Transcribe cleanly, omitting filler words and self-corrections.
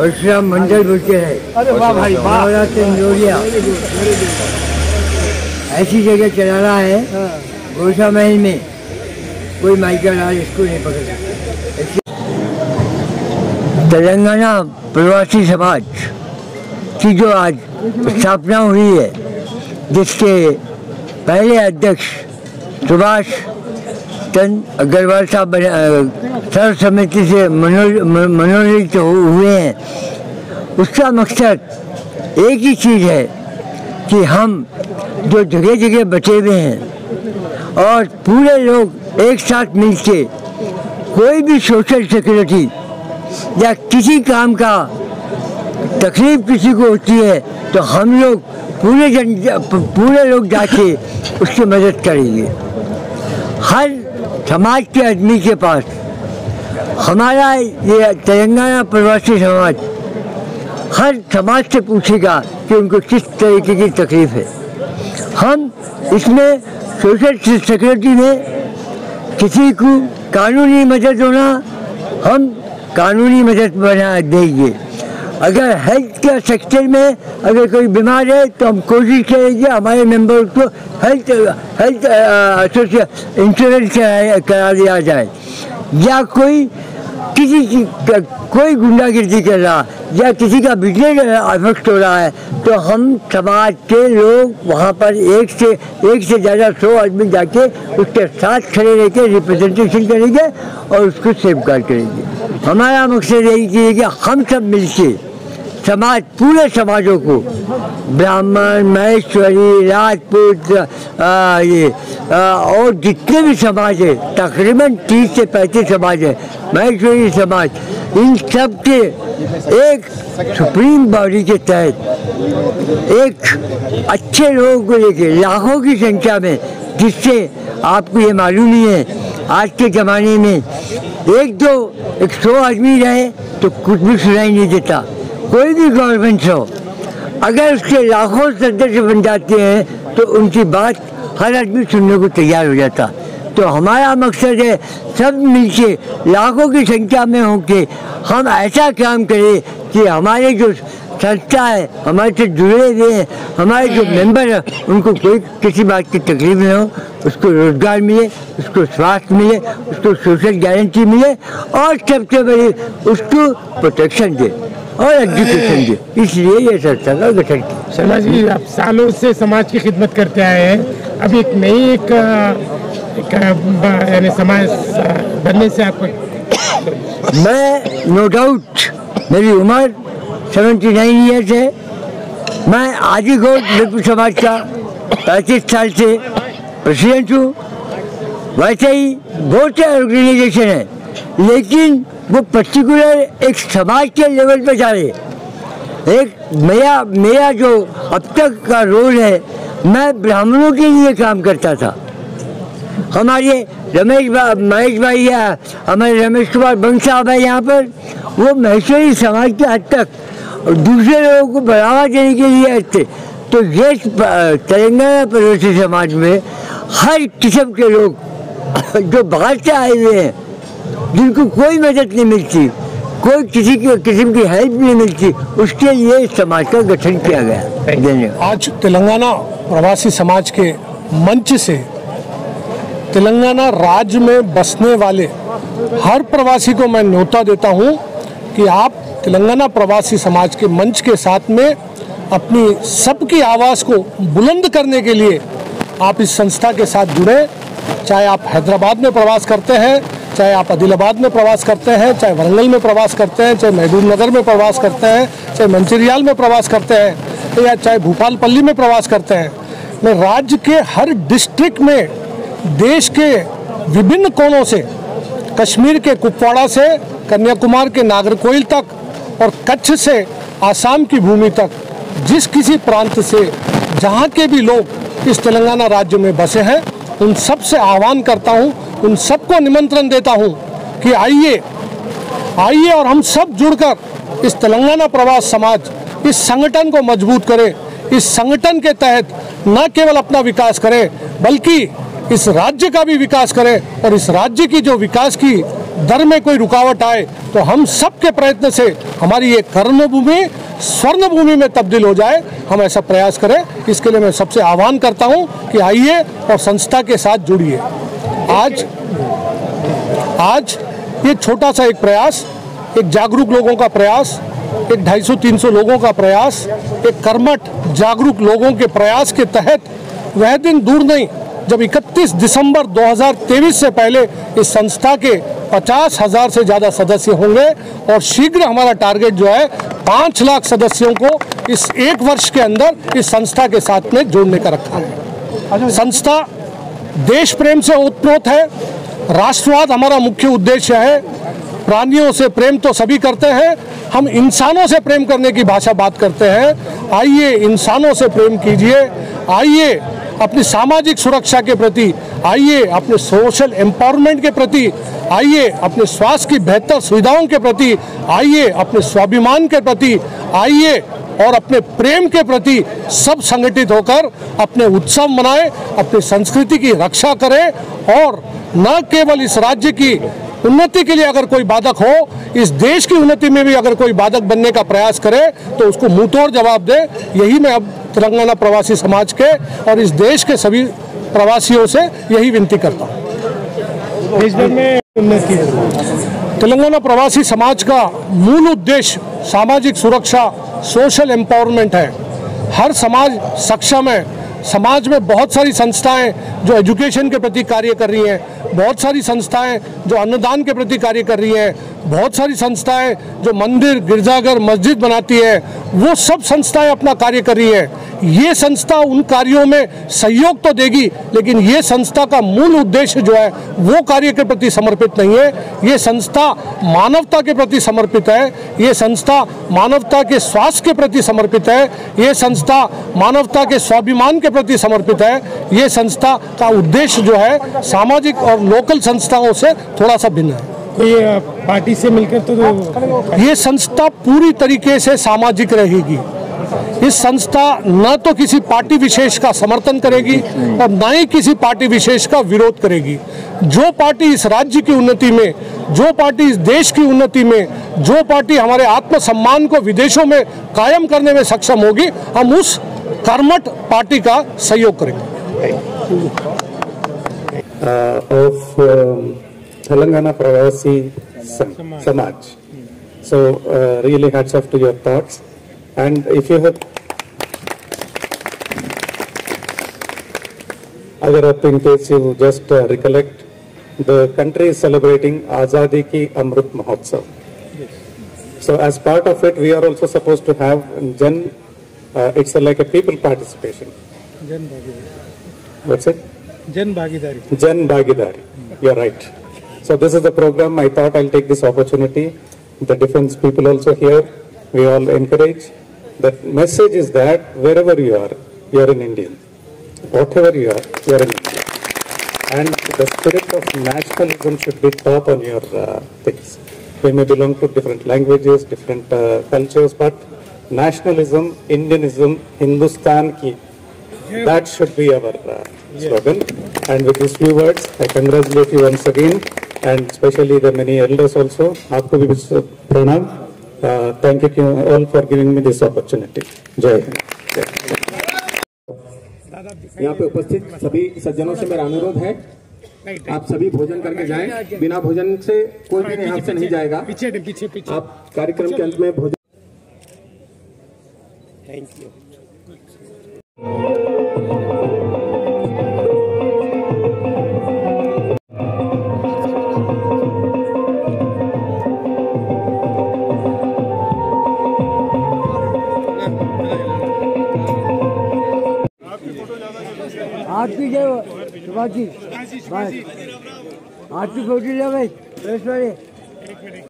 परशुराम मंडल बोलते हैं। अरे वाह भाई वाह। ऐसी जगह चला रहा है गोसा महल में, कोई माइका लाल इसको नहीं पकड़ सकता। तेलंगाना प्रवासी समाज की जो आज स्थापना हुई है, जिसके पहले अध्यक्ष सुभाष चंद्र अग्रवाल साहब सर्व समिति से मनोनीत हुए हैं, उसका मकसद एक ही चीज़ है कि हम जो जगह जगह बचे हुए हैं और पूरे लोग एक साथ मिलके कोई भी सोशल सिक्योरिटी या किसी काम का तकलीफ किसी को होती है तो हम लोग पूरे लोग जाके उसकी मदद करेंगे। हर समाज के आदमी के पास, हमारा ये तेलंगाना प्रवासी समाज हर समाज से पूछेगा कि उनको किस तरीके की तकलीफ है। हम इसमें सोशल सिक्योरिटी में किसी को कानूनी मदद होना, हम कानूनी मदद बना देंगे। अगर हेल्थ के सेक्टर में अगर कोई बीमार है तो हम कोशिश करेंगे हमारे मेंबर को हेल्थ इंश्योरेंस करा दिया जाए। या कोई किसी की कोई गुंडागिर्दी कर रहा या किसी का बिजनेस अफेक्ट हो रहा है तो हम समाज के लोग वहाँ पर एक से ज़्यादा 100 आदमी जाके उसके साथ खड़े रह के रिप्रेजेंटेशन करेंगे और उसको सेफगार्ड करेंगे। हमारा मकसद यही है कि हम सब मिलके समाज, पूरे समाजों को, ब्राह्मण, महेश्वरी, राजपूत, और जितने भी समाज है, तकरीबन 30 से 35 समाज है, महेश्वरी समाज, इन सब के एक सुप्रीम बॉडी के तहत एक अच्छे लोगों को लेके लाखों की संख्या में, जिससे आपको ये मालूम ही है आज के ज़माने में एक 100 आदमी रहे तो कुछ भी सुनाई नहीं देता। कोई भी गवर्नमेंट हो, अगर उसके लाखों सदस्य बन जाते हैं तो उनकी बात हर आदमी सुनने को तैयार हो जाता। तो हमारा मकसद है सब मिलके लाखों की संख्या में होके हम ऐसा काम करें कि हमारे जो संस्था है, हमारे से जुड़े हुए हैं, हमारे जो मेंबर हैं, उनको कोई किसी बात की तकलीफ नहीं हो, उसको रोजगार मिले, उसको स्वास्थ्य मिले, उसको सोशल गारंटी मिले और सबसे बड़ी उसको प्रोटेक्शन दे और एजुकेशन दे। इसलिए ये संस्था का गठन किया। शर्मा जी, आप सालों से समाज की खिदमत करते आए हैं, अब एक नई यानी समाज बनने से आपको? मैं नो डाउट, मेरी उम्र 79 ईयर्स है। मैं आदिगोट लिपि समाज का 35 साल से प्रेसिडेंट हूँ। वैसे ही बहुत से ऑर्गेनाइजेशन है, लेकिन वो पर्टिकुलर एक समाज के लेवल पे जा रहे। एक मेरा जो अब तक का रोल है, मैं ब्राह्मणों के लिए काम करता था। हमारे महेश भाई है, हमारे रमेश कुमार बंग साहब है यहाँ पर, वो महेश्वरी समाज के हद तक और दूसरे लोगों को बढ़ावा देने के लिए आए थे। तो ये तेलंगाना प्रवासी समाज में हर किस्म के लोग जो बाहर से आए हुए हैं, जिनको कोई मदद नहीं मिलती, कोई किसी किस्म की हेल्प नहीं मिलती, उसके लिए समाज का गठन किया गया। आज तेलंगाना प्रवासी समाज के मंच से तेलंगाना राज्य में बसने वाले हर प्रवासी को मैं न्योता देता हूं कि आप तेलंगाना प्रवासी समाज के मंच के साथ में अपनी सबकी आवाज़ को बुलंद करने के लिए आप इस संस्था के साथ जुड़े। चाहे आप हैदराबाद में प्रवास करते हैं, चाहे आप आदिलाबाद में प्रवास करते हैं, चाहे वरंगल में प्रवास करते हैं, चाहे महबूब नगर में प्रवास करते हैं, चाहे मंचिरियाल में प्रवास करते हैं, या चाहे भूपालपल्ली में प्रवास करते हैं। मैं राज्य के हर डिस्ट्रिक्ट में, देश के विभिन्न कोनों से, कश्मीर के कुपवाड़ा से कन्याकुमारी के नागरकोइल तक और कच्छ से आसाम की भूमि तक, जिस किसी प्रांत से जहाँ के भी लोग इस तेलंगाना राज्य में बसे हैं, उन सब से आह्वान करता हूँ, उन सबको निमंत्रण देता हूँ कि आइए और हम सब जुड़कर इस तेलंगाना प्रवास समाज, इस संगठन को मजबूत करें। इस संगठन के तहत न केवल अपना विकास करें, बल्कि इस राज्य का भी विकास करें और इस राज्य की जो विकास की दर में कोई रुकावट आए तो हम सबके प्रयत्न से हमारी ये कर्मभूमि स्वर्ण भूमि में तब्दील हो जाए, हम ऐसा प्रयास करें। इसके लिए मैं सबसे आह्वान करता हूं कि आइए और संस्था के साथ जुड़िए। आज ये छोटा सा एक प्रयास, एक जागरूक लोगों का प्रयास, एक 250-300 लोगों का प्रयास, एक कर्मठ जागरूक लोगों के प्रयास के तहत वह दिन दूर नहीं जब 31 दिसंबर 2023 से पहले इस संस्था के 50,000 से ज़्यादा सदस्य होंगे और शीघ्र हमारा टारगेट जो है 5 लाख सदस्यों को इस 1 वर्ष के अंदर इस संस्था के साथ में जोड़ने का रखा है। संस्था देश प्रेम से ओतप्रोत है, राष्ट्रवाद हमारा मुख्य उद्देश्य है। प्राणियों से प्रेम तो सभी करते हैं, हम इंसानों से प्रेम करने की भाषा बात करते हैं। आइए इंसानों से प्रेम कीजिए, आइए अपनी सामाजिक सुरक्षा के प्रति, आइए अपने सोशल एम्पावरमेंट के प्रति, आइए अपने स्वास्थ्य की बेहतर सुविधाओं के प्रति, आइए अपने स्वाभिमान के प्रति, आइए और अपने प्रेम के प्रति सब संगठित होकर अपने उत्सव मनाएं, अपनी संस्कृति की रक्षा करें और न केवल इस राज्य की उन्नति के लिए अगर कोई बाधक हो, इस देश की उन्नति में भी अगर कोई बाधक बनने का प्रयास करे तो उसको मुंहतोड़ जवाब दे। यही मैं अब तेलंगाना प्रवासी समाज के और इस देश के सभी प्रवासियों से यही विनती करता हूँ। देश भर में उन्नति तेलंगाना प्रवासी समाज का मूल उद्देश्य सामाजिक सुरक्षा, सोशल एम्पावरमेंट है। हर समाज सक्षम है। समाज में बहुत सारी संस्थाएं जो एजुकेशन के प्रति कार्य कर रही हैं, बहुत सारी संस्थाएं जो अन्नदान के प्रति कार्य कर रही हैं, बहुत सारी संस्थाएं जो मंदिर, गिरजाघर, मस्जिद बनाती है, वो सब संस्थाएं अपना कार्य कर रही हैं। ये संस्था उन कार्यों में सहयोग तो देगी, लेकिन ये संस्था का मूल उद्देश्य जो है वो कार्य के प्रति समर्पित नहीं है। ये संस्था मानवता के प्रति समर्पित है, ये संस्था मानवता के स्वास्थ्य के प्रति समर्पित है, ये संस्था मानवता के स्वाभिमान के प्रति समर्पित है। ये संस्था का उद्देश्य जो है सामाजिक और लोकल संस्थाओं से थोड़ा सा भिन्न है। ये पार्टी से मिलकर तो ये संस्था पूरी तरीके से सामाजिक रहेगी। इस संस्था न तो किसी पार्टी विशेष का समर्थन करेगी और न ही किसी पार्टी विशेष का विरोध करेगी। जो पार्टी इस राज्य की उन्नति में, जो पार्टी इस देश की उन्नति में, जो पार्टी हमारे आत्मसम्मान को विदेशों में कायम करने में सक्षम होगी, हम उस कर्मठ पार्टी का सहयोग करेंगे। Telangana Pravasi Samaj. So really hats off to your thoughts. And if you have, agar in case you just recollect, the country is celebrating Azadi Ki Amrit Mahotsav. So as part of it, we are also supposed to have it's like a people participation. Jan Bhagidari. What's it? Jan Bhagidari. Jan Bhagidari. You're right. So this is the program. I thought I'll take this opportunity. The defense people also here, we all encourage. The message is that wherever you are an Indian. Whatever you are an Indian. And the spirit of nationalism should be top on your things. We may belong to different languages, different cultures, but nationalism, Indianism, Hindustan ki, that should be our slogan. And with these few words, I congratulate you once again, and especially the many elders also. Aapko bhi pranam. Thank you all for giving me this opportunity. Jai Hind. यहाँ पे उपस्थित सभी सज्जनों से मेरा अनुरोध है, आप सभी भोजन करके जाएं। बिना भोजन से कोई भी यहाँ से नहीं जाएगा। पीछे आप कार्यक्रम के अंत में भोजन। Thank you. आपकी जो सुभाष जी, आपकी फोटो ले भाई, प्रेस वाले।